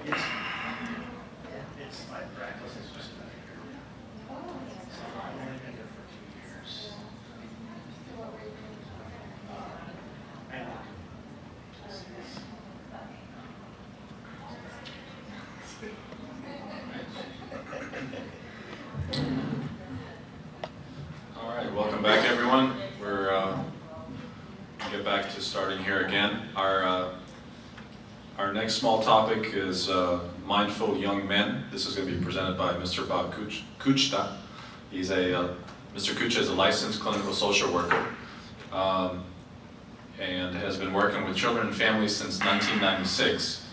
It's my practice. It's just been here. So I've only been here for 2 years. I know. All right, welcome back, everyone. We're get back to starting here again. Our next small topic is mindful young men. This is going to be presented by Mr. Bob Kuchta. Mr. Kuchta is a licensed clinical social worker and has been working with children and families since 1996.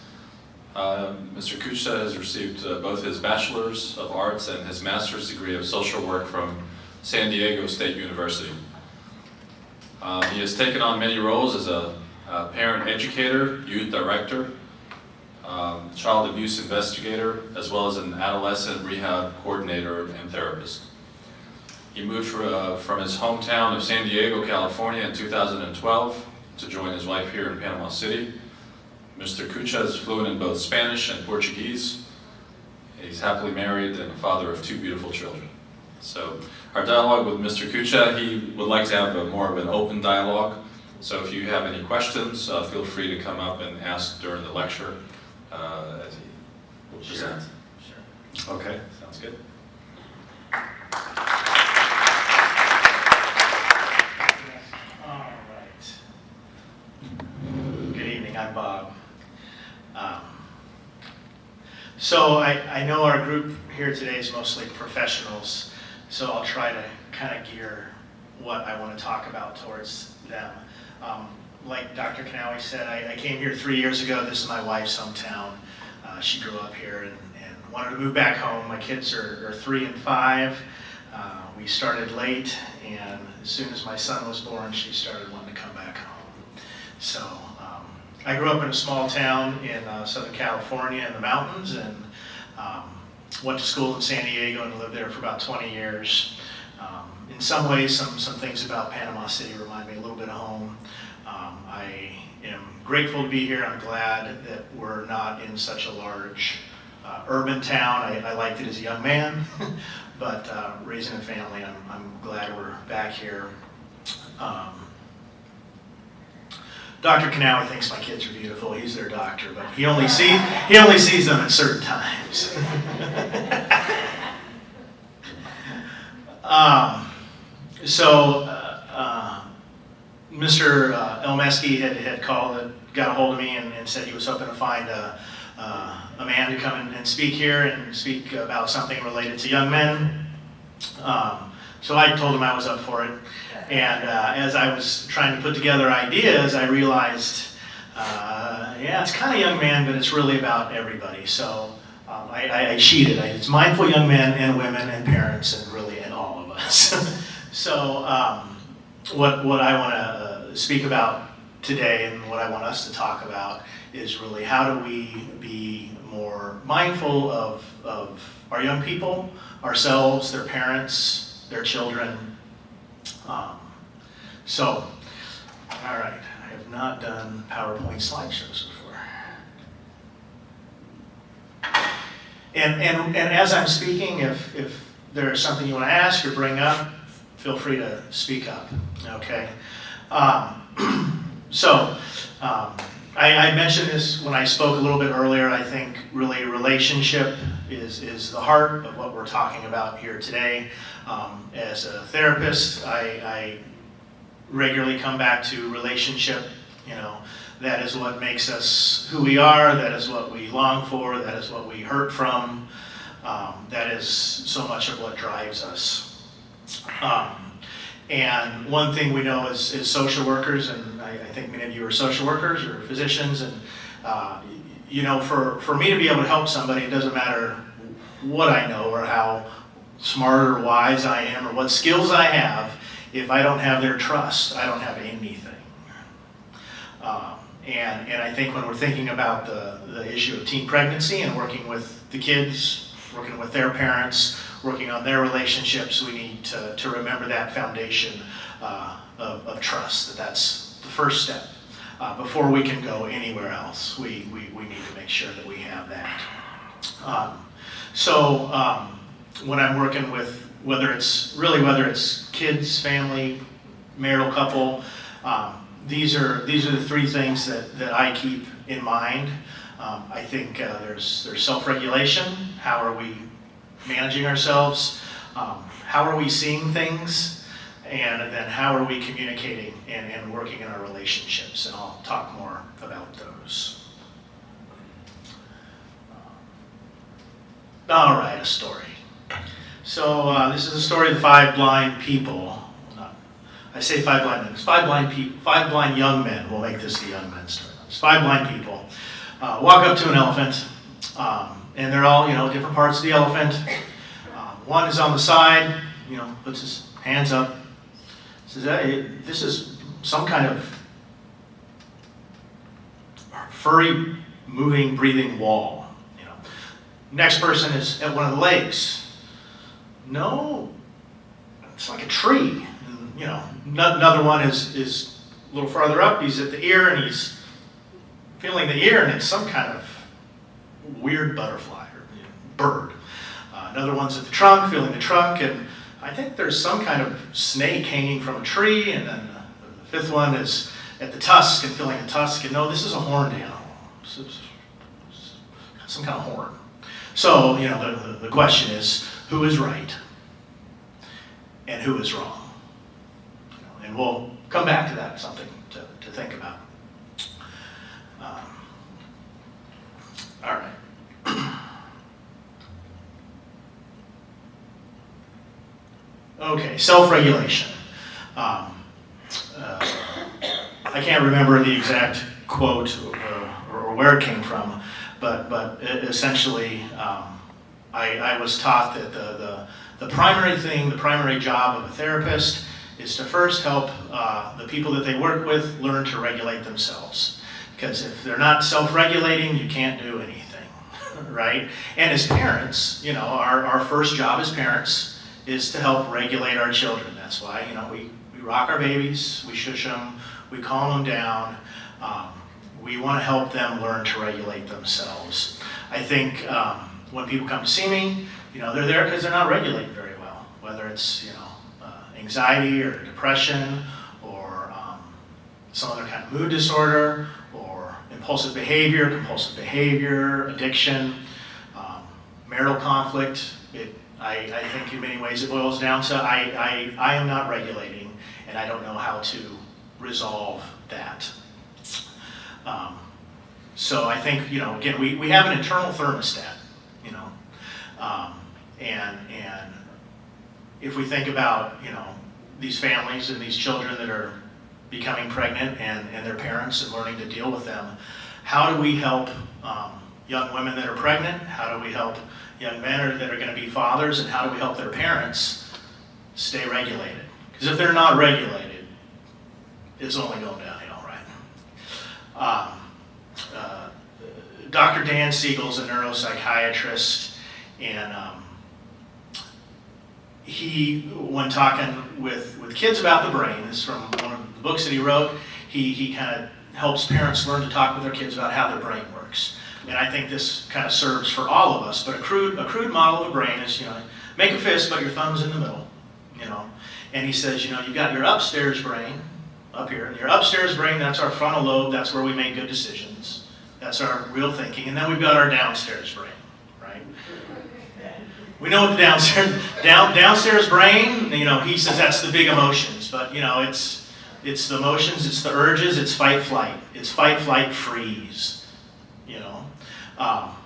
Mr. Kuchta has received both his Bachelor's of Arts and his Master's degree of Social Work from San Diego State University. He has taken on many roles as a parent educator, youth director, child abuse investigator, as well as an adolescent rehab coordinator and therapist. He moved from his hometown of San Diego, California in 2012 to join his wife here in Panama City. Mr. Kuchta is fluent in both Spanish and Portuguese. He's happily married and a father of 2 beautiful children. So our dialogue with Mr. Kuchta, he would like to have more of an open dialogue. So if you have any questions, feel free to come up and ask during the lecture as he will present. Sure. Okay, sounds good. All right. Good evening, I'm Bob. So I know our group here today is mostly professionals, so I'll try to kind of gear what I want to talk about towards them. Like Dr. Kanawi said, I came here 3 years ago. This is my wife's hometown. She grew up here and wanted to move back home. My kids are 3 and 5. We started late, and as soon as my son was born, she started wanting to come back home. So I grew up in a small town in Southern California in the mountains, and went to school in San Diego and lived there for about 20 years. In some ways, some things about Panama City remind me a little bit of home. I am grateful to be here. I'm glad that we're not in such a large urban town. I liked it as a young man, but raising a family, I'm glad we're back here. Dr. Kanawi thinks my kids are beautiful. He's their doctor, but he only sees them at certain times. Mr. Elmeski had called, got a hold of me and said he was hoping to find a man to come and speak here and speak about something related to young men. So I told him I was up for it. And as I was trying to put together ideas, I realized, yeah, it's kind of young man, but it's really about everybody. So I cheated. It's mindful young men and women and parents and really and all of us. So what I want to speak about today and what I want us to talk about is really how do we be more mindful of our young people, ourselves, their parents, their children. All right, I have not done PowerPoint slideshows before. And as I'm speaking, if there's something you want to ask or bring up, feel free to speak up, okay? I mentioned this when I spoke a little bit earlier. I think really relationship is the heart of what we're talking about here today. As a therapist, I regularly come back to relationship. You know, that is what makes us who we are. That is what we long for. That is what we hurt from. That is so much of what drives us. And one thing we know is social workers, and I think many of you are social workers or physicians, and you know, for me to be able to help somebody, it doesn't matter what I know or how smart or wise I am or what skills I have. If I don't have their trust, I don't have anything. And I think when we're thinking about the issue of teen pregnancy and working with the kids, working with their parents, working on their relationships, we need to remember that foundation of trust, that's the first step. before we can go anywhere else. We need to make sure that we have that. When I'm working with, whether it's kids, family, marital couple, these are the three things that I keep in mind. I think there's self-regulation. How are we managing ourselves? How are we seeing things? And then how are we communicating and working in our relationships? And I'll talk more about those. All right, a story. So this is the story of the 5 blind people. I say 5 blind men. 5 blind young men. We'll make this the young men's story. It's 5 blind people walk up to an elephant, and they're all, different parts of the elephant. One is on the side, puts his hands up. Says, hey, this is some kind of furry, moving, breathing wall. Next person is at one of the legs. No, it's like a tree. And, another one is a little farther up. He's at the ear and he's feeling the ear, and it's some kind of weird butterfly or bird. Another one's at the trunk, feeling the trunk, and I think there's some kind of snake hanging from a tree, and then the 5th one is at the tusk and feeling the tusk, and no, this is a horned animal. Some kind of horn. So, the question is, who is right and who is wrong? And we'll come back to that, something to think about. All right. Okay, self-regulation. I can't remember the exact quote or where it came from, but essentially, I was taught that the primary job of a therapist is to first help the people that they work with learn to regulate themselves. Because if they're not self-regulating, you can't do anything, right? And as parents, our first job as parents is to help regulate our children. That's why, we rock our babies, we shush them, we calm them down. We want to help them learn to regulate themselves. I think when people come to see me, they're there because they're not regulating very well, whether it's, anxiety or depression or some other kind of mood disorder or compulsive behavior, addiction, marital conflict. I think in many ways it boils down to I am not regulating, and I don't know how to resolve that. So I think, again, we have an internal thermostat, and if we think about, these families and these children that are becoming pregnant and their parents and learning to deal with them, how do we help young women that are pregnant? How do we help young men that are going to be fathers? And how do we help their parents stay regulated? Because if they're not regulated, it's only going downhill, right? Dr. Dan Siegel's a neuropsychiatrist, and he, when talking with kids about the brain, this is from one of the books that he wrote, he kind of helps parents learn to talk with their kids about how their brain works. And I think this kind of serves for all of us, but a crude model of the brain is, make a fist, but your thumb's in the middle, And he says, you've got your upstairs brain up here, and your upstairs brain, that's our frontal lobe, that's where we make good decisions. That's our real thinking. And then we've got our downstairs brain, right? We know what the downstairs brain, he says that's the big emotions, but it's the emotions, it's the urges, it's fight, flight. It's fight, flight, freeze,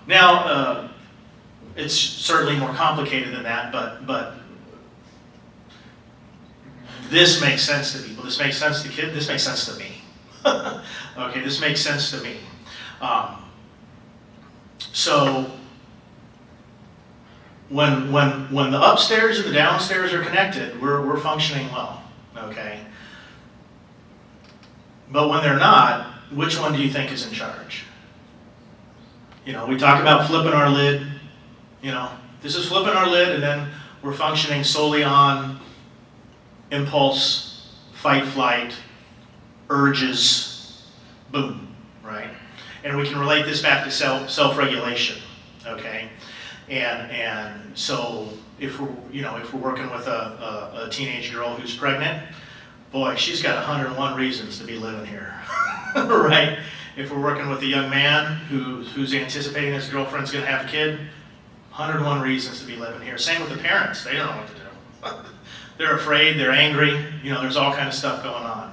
Now, it's certainly more complicated than that, but this makes sense to people. This makes sense to kids. This makes sense to me. Okay, this makes sense to me. So when the upstairs and the downstairs are connected, we're functioning well. Okay. But when they're not, which one do you think is in charge? We talk about flipping our lid. This is flipping our lid, and then we're functioning solely on impulse, fight, flight, urges, boom, right? And we can relate this back to self-regulation, okay? And so if we're working with a teenage girl who's pregnant, boy, she's got 101 reasons to be living here, right? If we're working with a young man who's anticipating his girlfriend's going to have a kid, 101 reasons to be living here. Same with the parents. They don't know what to do. They're afraid, they're angry, there's all kind of stuff going on.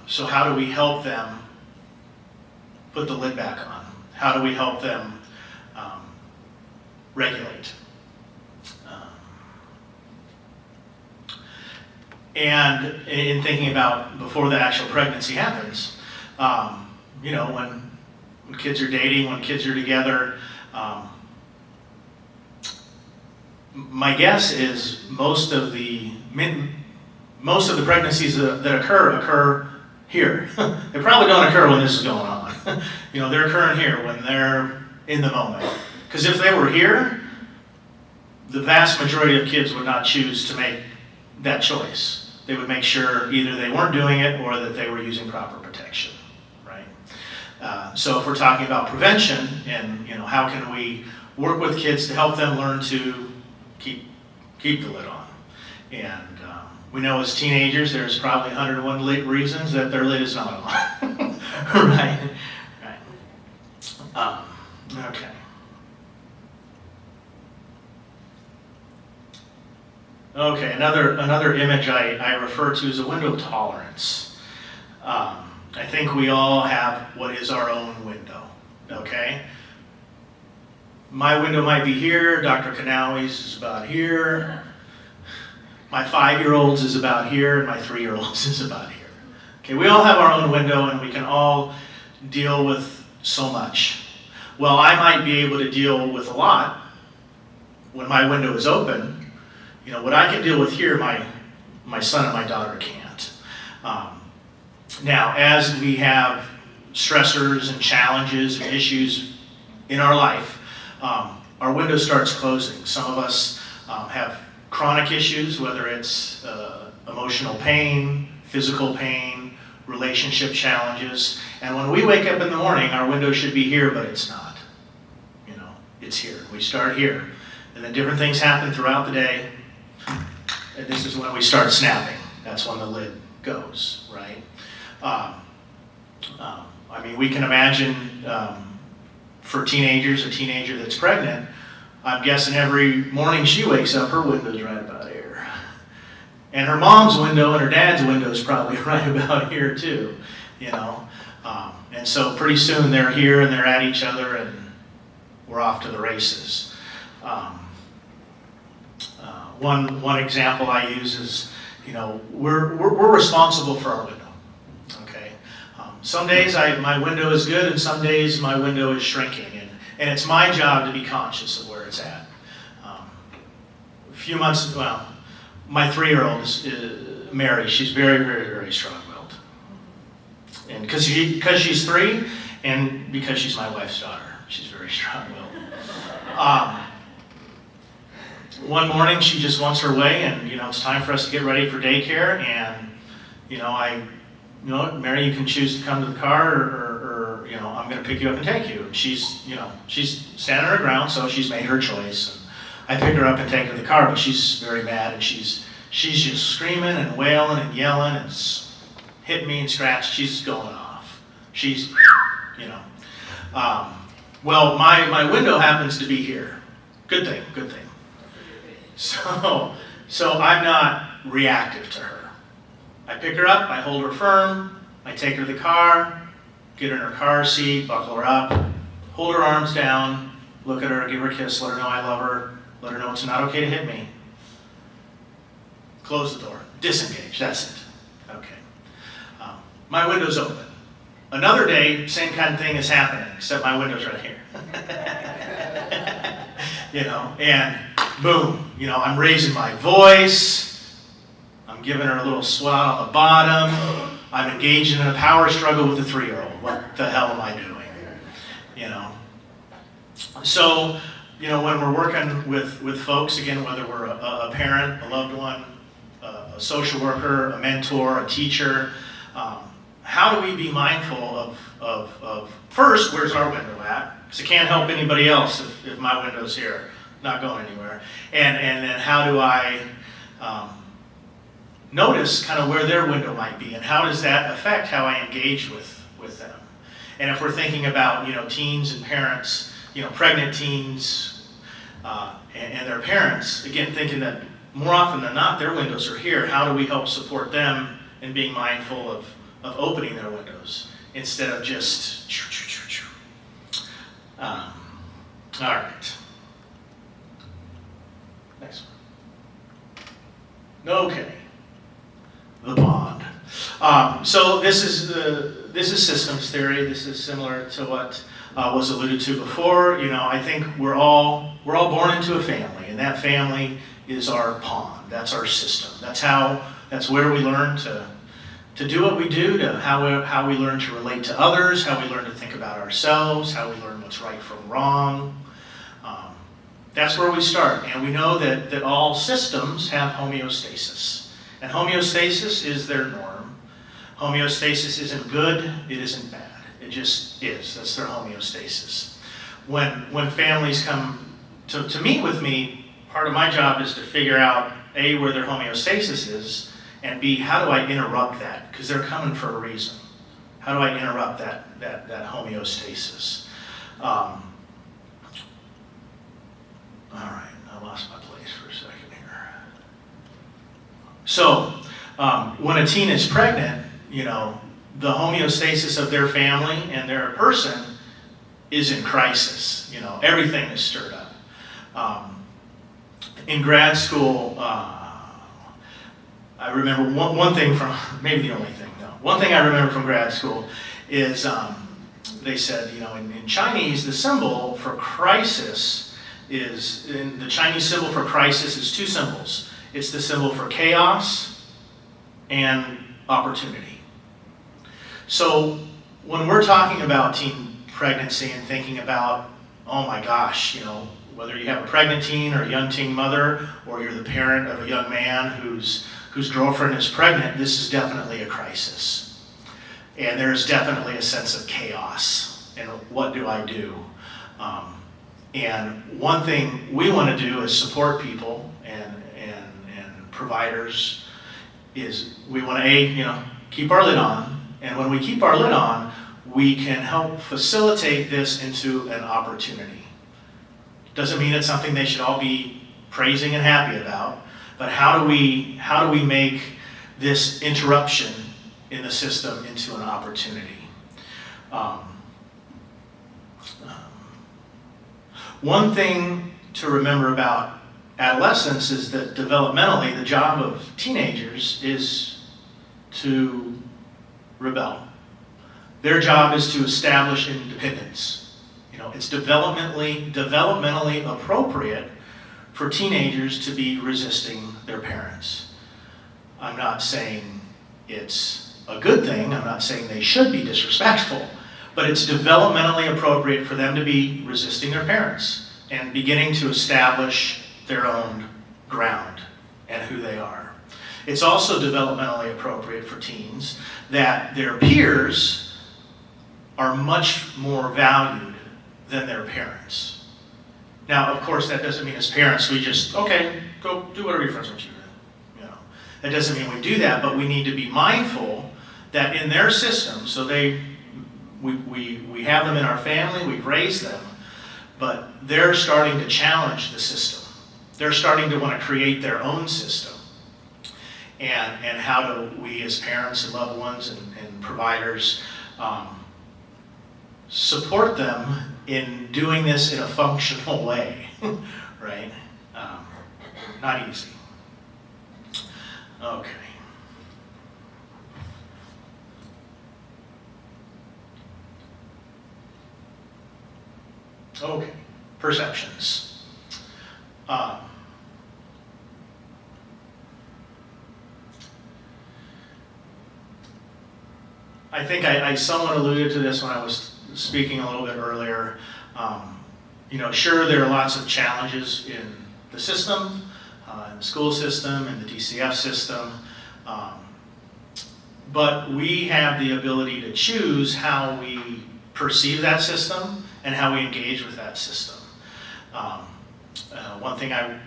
So how do we help them put the lid back on? How do we help them regulate? And in thinking about before the actual pregnancy happens, when kids are dating, when kids are together, my guess is most of the pregnancies that occur here. They probably don't occur when this is going on. They're occurring here when they're in the moment. Because if they were here, the vast majority of kids would not choose to make that choice. They would make sure either they weren't doing it or that they were using proper protection, right? So if we're talking about prevention and how can we work with kids to help them learn to keep the lid on, and we know as teenagers there's probably 101 reasons that their lid is not on, right? Okay. Okay, another image I refer to as a window tolerance. I think we all have what is our own window, okay? My window might be here, Dr. Kanawi's is about here, my 5-year-old's is about here, and my 3-year-old's is about here. Okay, we all have our own window and we can all deal with so much. Well, I might be able to deal with a lot when my window is open. What I can deal with here, my son and my daughter can't. Now, as we have stressors and challenges and issues in our life, our window starts closing. Some of us have chronic issues, whether it's emotional pain, physical pain, relationship challenges. And when we wake up in the morning, our window should be here, but it's not. It's here. We start here. And then different things happen throughout the day. And this is when we start snapping. That's when the lid goes, right? We can imagine for teenagers, a teenager that's pregnant, I'm guessing every morning she wakes up, her window's right about here. And her mom's window and her dad's window is probably right about here too, And so pretty soon they're here and they're at each other and we're off to the races. One example I use is, we're responsible for our window. Okay. Some days my window is good, and some days my window is shrinking, and it's my job to be conscious of where it's at. A few months, my 3-year-old is Mary. She's very, very, very strong-willed, and because she's 3, and because she's my wife's daughter, she's very strong-willed. One morning she just wants her way, and it's time for us to get ready for daycare, and Mary, you can choose to come to the car, or I'm going to pick you up and take you. And she's standing her ground, so she's made her choice. And I pick her up and take her to the car, but she's very mad, and she's just screaming and wailing and yelling and hitting me and scratching. She's going off. She's, well, my window happens to be here. Good thing. So I'm not reactive to her. I pick her up, I hold her firm, I take her to the car, get her in her car seat, buckle her up, hold her arms down, look at her, give her a kiss, let her know I love her, let her know it's not okay to hit me. Close the door. Disengage. That's it. Okay. My window's open. Another day, same kind of thing is happening, except my window's right here. And boom, I'm raising my voice. I'm giving her a little swat on the bottom. I'm engaging in a power struggle with a 3-year-old. What the hell am I doing? So, when we're working with folks, again, whether we're a parent, a loved one, a social worker, a mentor, a teacher, how do we be mindful of first, where's our window at? Because I can't help anybody else if my window's here, not going anywhere. And then how do I notice kind of where their window might be, and how does that affect how I engage with them? And if we're thinking about, teens and parents, pregnant teens and their parents, again, thinking that more often than not, their windows are here. How do we help support them in being mindful of opening their windows instead of just all right. Next one. Okay. The bond. So this is systems theory. This is similar to what was alluded to before. I think we're all born into a family, and that family is our pond. That's our system. That's where we learn to do what we do, to how we learn to relate to others, how we learn to think about ourselves, how we learn what's right from wrong. That's where we start, and we know that all systems have homeostasis. And homeostasis is their norm. Homeostasis isn't good, it isn't bad. It just is. That's their homeostasis. When families come to meet with me, part of my job is to figure out, A, where their homeostasis is, and B, how do I interrupt that? Because they're coming for a reason. How do I interrupt that homeostasis? All right, I lost my place for a second here. So, when a teen is pregnant, the homeostasis of their family and their person is in crisis. Everything is stirred up. In grad school, I remember one thing from, maybe the only thing, no. One thing I remember from grad school is they said, in Chinese, the symbol for crisis the Chinese symbol for crisis is two symbols. It's the symbol for chaos and opportunity. So when we're talking about teen pregnancy and thinking about, oh my gosh, whether you have a pregnant teen or a young teen mother, or you're the parent of a young man whose girlfriend is pregnant, this is definitely a crisis. And there's definitely a sense of chaos. And what do I do? And one thing we want to do is support people and providers is we want to, keep our lid on. And when we keep our lid on, we can help facilitate this into an opportunity. Doesn't mean it's something they should all be praising and happy about, but how do we make this interruption in the system into an opportunity? One thing to remember about adolescence is that developmentally, the job of teenagers is to rebel. Their job is to establish independence. It's developmentally appropriate for teenagers to be resisting their parents. I'm not saying it's a good thing. I'm not saying they should be disrespectful. But it's developmentally appropriate for them to be resisting their parents and beginning to establish their own ground and who they are. It's also developmentally appropriate for teens that their peers are much more valued than their parents. Now, of course, that doesn't mean as parents we just, okay, go do whatever your friends want you to do. That doesn't mean we do that, but we need to be mindful that in their system, so we have them in our family, we've raised them, but they're starting to challenge the system. They're starting to want to create their own system. And how do we as parents and loved ones and providers support them in doing this in a functional way, right? Not easy. Okay. Okay, perceptions. I think I somewhat alluded to this when I was speaking a little bit earlier. Sure, there are lots of challenges in the system, in the school system, in the DCF system, but we have the ability to choose how we perceive that system and how we engage with that system. One thing I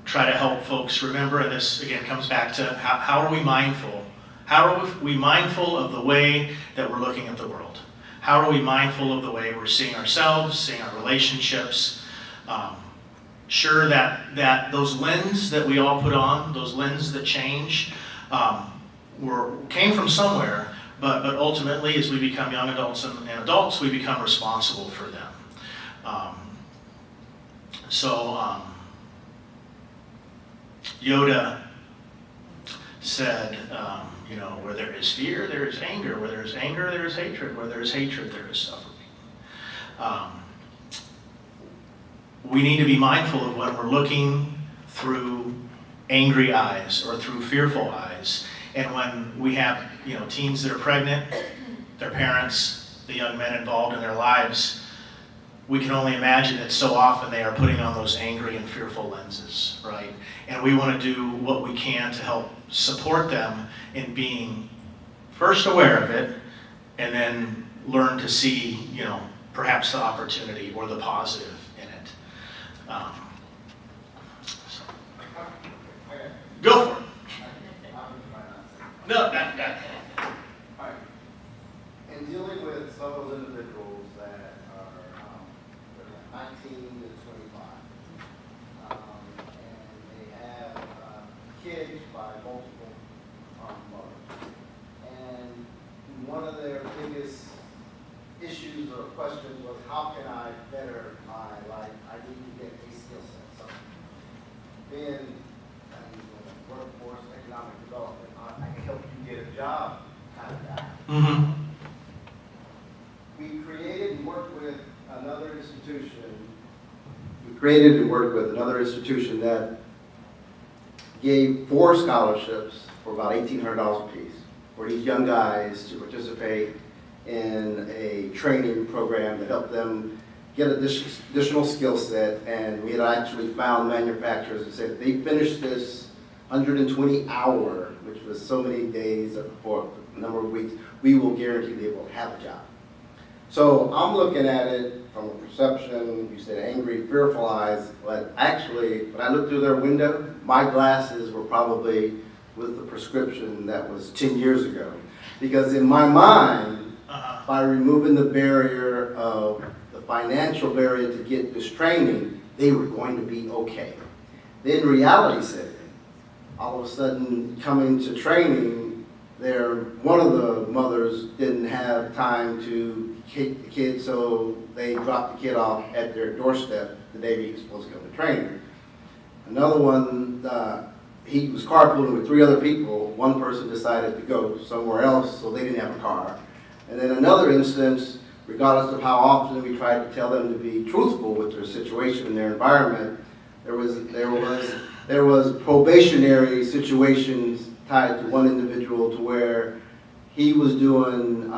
try to help folks remember, and this again comes back to how are we mindful? How are we mindful of the way that we're looking at the world? How are we mindful of the way we're seeing ourselves, seeing our relationships? Sure that those lenses that we all put on, those lenses that change, came from somewhere, but ultimately as we become young adults and adults, we become responsible for them. Yoda said, where there is fear, there is anger. Where there is anger, there is hatred. Where there is hatred, there is suffering. We need to be mindful of when we're looking through angry eyes or through fearful eyes. And when we have, teens that are pregnant, their parents, the young men involved in their lives, we can only imagine that so often they are putting on those angry and fearful lenses, right? And we want to do what we can to help support them in being first aware of it, and then learn to see, perhaps the opportunity or the positive in it. Go for it. No, not. Right. In dealing with some of those individuals that are 19 to 25, and they have kids by multiple mothers, and one of their biggest issues or questions was, how can I better my life? I need to get a skill set. So, being in the workforce, economic development, I can help you get a job kind of guy. Mm-hmm. We created and worked with another institution that gave 4 scholarships for about $1,800 a piece for these young guys to participate in a training program that helped them get additional skill set. And we had actually found manufacturers that said if they finished this 120-hour, which was so many days for a number of weeks, we will guarantee they will have a job. So I'm looking at it from a perception, you said angry, fearful eyes, but actually, when I looked through their window, my glasses were probably with the prescription that was 10 years ago. Because in my mind, by removing the barrier of the financial barrier to get this training, they were going to be okay. Then reality set in. All of a sudden, coming to training, one of the mothers didn't have time to keep the kid, so they dropped the kid off at their doorstep the day he was supposed to come to training. Another one, he was carpooling with 3 other people. One person decided to go somewhere else, so they didn't have a car. And then another instance, regardless of how often we tried to tell them to be truthful with their situation and their environment, there was probationary situations tied to one individual to where he was doing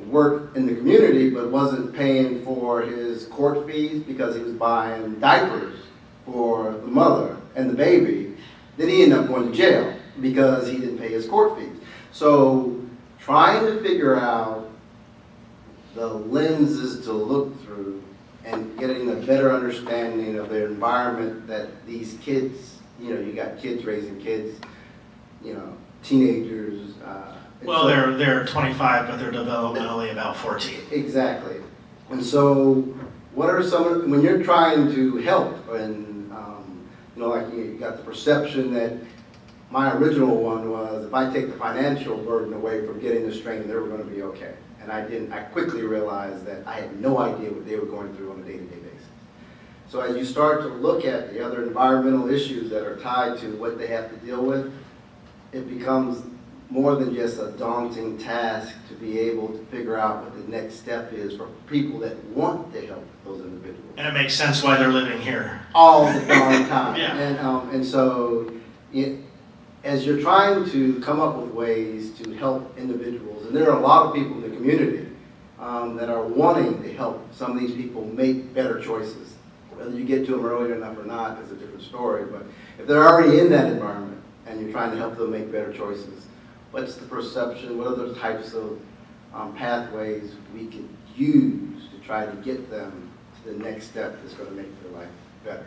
work in the community but wasn't paying for his court fees because he was buying diapers for the mother and the baby. Then he ended up going to jail because he didn't pay his court fees. So trying to figure out the lenses to look through and getting a better understanding of the environment that these kids, you got kids raising kids, teenagers. Well, they're 25, but they're developmentally about 14. Exactly. And so what are when you're trying to help, and like you got the perception that my original one was, if I take the financial burden away from getting this training, they were going to be okay. And I quickly realized that I had no idea what they were going through on a day-to-day basis. So as you start to look at the other environmental issues that are tied to what they have to deal with, it becomes more than just a daunting task to be able to figure out what the next step is for people that want to help those individuals. And it makes sense why they're living here. All the darn time. Yeah. And so as you're trying to come up with ways to help individuals, and there are a lot of people in the community that are wanting to help some of these people make better choices. Whether you get to them early enough or not is a different story, but if they're already in that environment and you're trying to help them make better choices, what's the perception, what other types of pathways we could use to try to get them to the next step that's going to make their life better.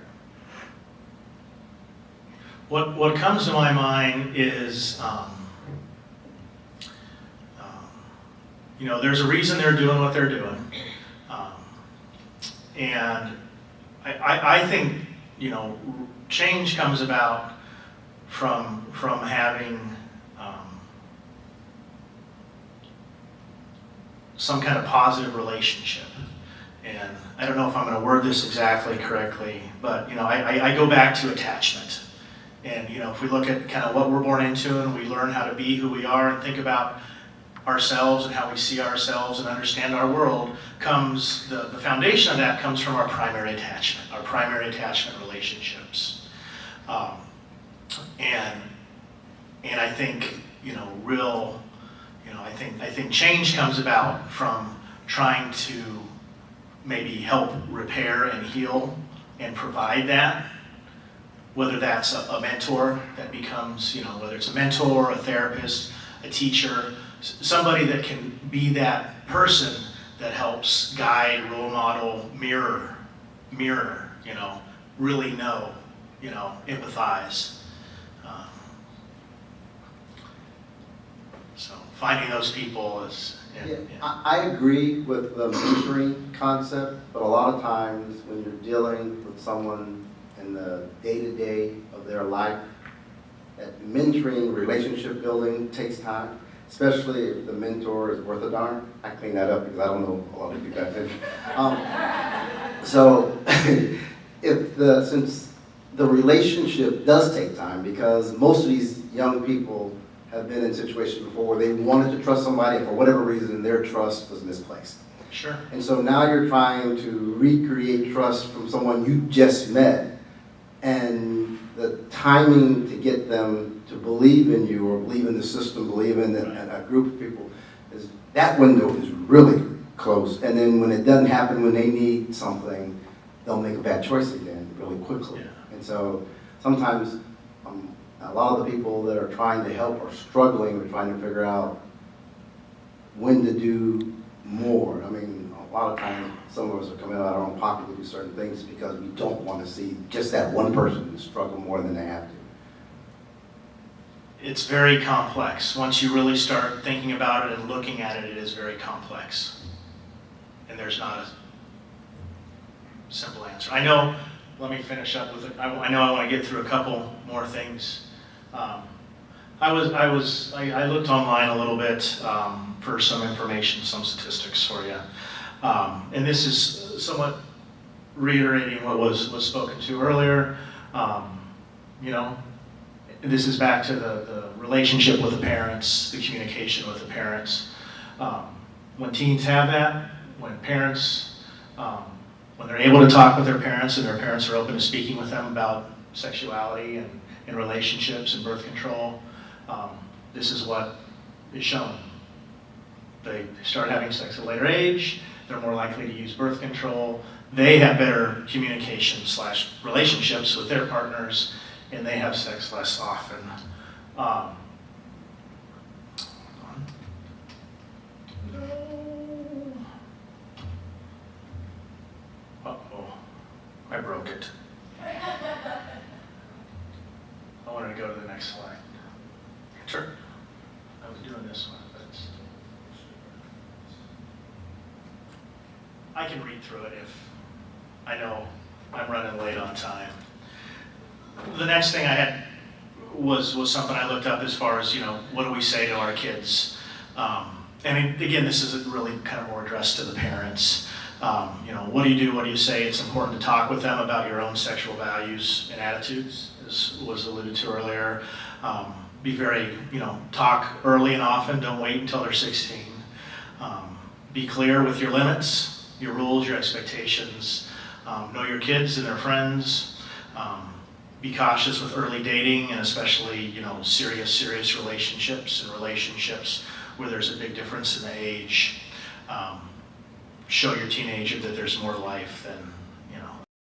What comes to my mind is, you know, there's a reason they're doing what they're doing. And I think, you know, change comes about from having some kind of positive relationship. And I don't know if I'm going to word this exactly correctly, but, you know, I go back to attachment. And, you know, if we look at kind of what we're born into and we learn how to be who we are and think about ourselves and how we see ourselves and understand our world, comes the foundation of that comes from our primary attachment relationships. And I think, you know, I think change comes about from trying to maybe help repair and heal and provide that, whether that's a mentor that becomes, you know, whether it's a mentor, a therapist, a teacher, somebody that can be that person that helps guide, role model, mirror, you know, really know, you know, empathize. So finding those people is, yeah. I agree with the mentoring concept, but a lot of times when you're dealing with someone in the day-to-day of their life, that mentoring, relationship building takes time, especially if the mentor is worth a darn. I clean that up because I don't know a lot of you guys did. So since the relationship does take time, because most of these young people have been in situations before where they wanted to trust somebody, and for whatever reason their trust was misplaced. Sure. And so now you're trying to recreate trust from someone you just met, and the timing to get them to believe in you or believe in the system, believe in a group of people, that window is really close. And then when it doesn't happen, when they need something, they'll make a bad choice again really quickly. Yeah. And so sometimes a lot of the people that are trying to help are struggling with trying to figure out when to do more. I mean, a lot of times some of us are coming out of our own pocket to do certain things because we don't want to see just that one person struggle more than they have to. It's very complex. Once you really start thinking about it and looking at it, it is very complex. And there's not a simple answer. I know, let me finish up with it. I know I want to get through a couple more things. I looked online a little bit for some information, some statistics for you. And this is somewhat reiterating what was spoken to earlier. You know, this is back to the relationship with the parents, the communication with the parents. When teens have that, when parents, when they're able to talk with their parents and their parents are open to speaking with them about sexuality and relationships and birth control, this is what is shown. They start having sex at a later age, they're more likely to use birth control, they have better communication / relationships with their partners, and they have sex less often. Uh-oh, I broke it. I wanted to go to the next slide. Sure. I was doing this one, but I can read through it if I know I'm running late on time. The next thing I had was something I looked up as far as, you know, what do we say to our kids? And again, this is really kind of more addressed to the parents. You know, what do you do? What do you say? It's important to talk with them about your own sexual values and attitudes, as was alluded to earlier. Be very, you know, talk early and often. Don't wait until they're 16. Be clear with your limits, your rules, your expectations. Know your kids and their friends. Be cautious with early dating, and especially, you know, serious relationships and relationships where there's a big difference in the age. Show your teenager that there's more to life than